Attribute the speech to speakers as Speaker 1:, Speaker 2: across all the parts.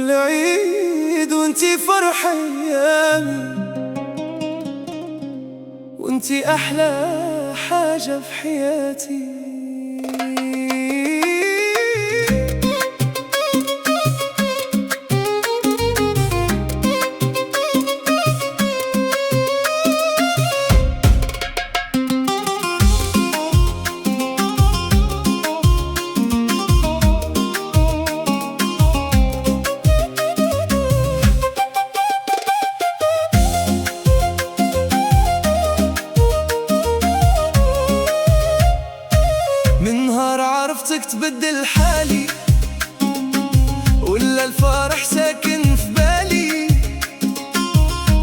Speaker 1: كل عيد وانتي فرح ايامي، وانتي احلى حاجة في حياتي. من نهار عرفتك تبدل حالي، ولا الفرح ساكن في بالي.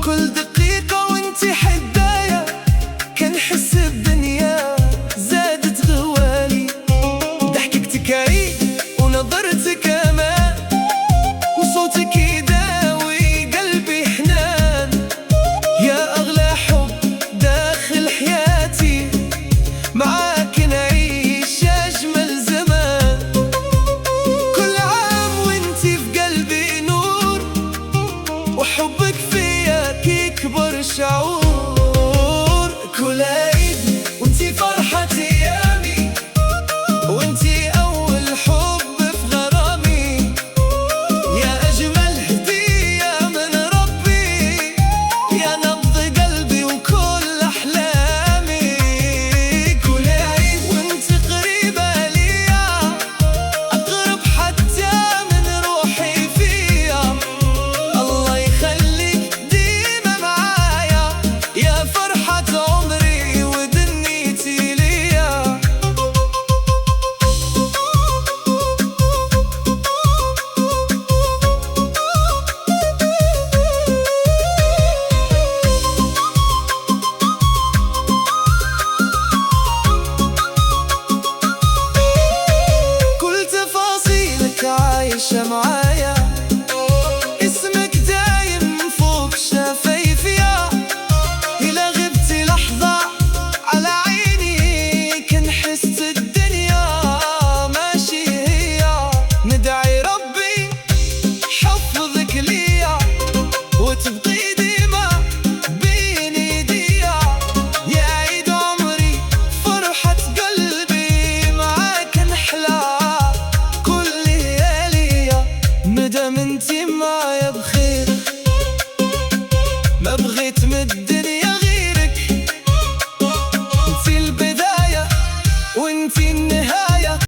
Speaker 1: كل دقيقة وانتي حدايا كنحس الدنيا زادت غوالي. ضحكك تكاري ونظرتك امان، وصوتك يداوي قلبي حنان. يا اغلى حب داخل حياتي، معاك نعيش أجمل زمان. كل عام وانتي في قلبي نور، وحبك فيا يكبر شعور. كل عيد وانتي فرحة أيامي، وانتي أول حب في غرامي. يا أجمل هدية من ربي، يا نبض قلبي وكل أحلامي. كل عيد وانت قريبة ليا، أقرب حتى من روحي فيا. الله يخليك ديما معايا، يا فرحة عمري ودنيتي ليا. كل تفاصيلك عايشة معايا، اسمك دايم فوق شفايفيا. إلا غبتي لحظة على عيني كنحس الدنيا ماشي هي. ندعي ربي حفظك ليا، وتبقي ديما بين ايديا. يا عيد عمري فرحة قلبي، معاك نحلى كل لياليا. مدام انتي معايا بخير، ما بغيت من الدنيا غيرك. انتي البداية وانتي النهاية.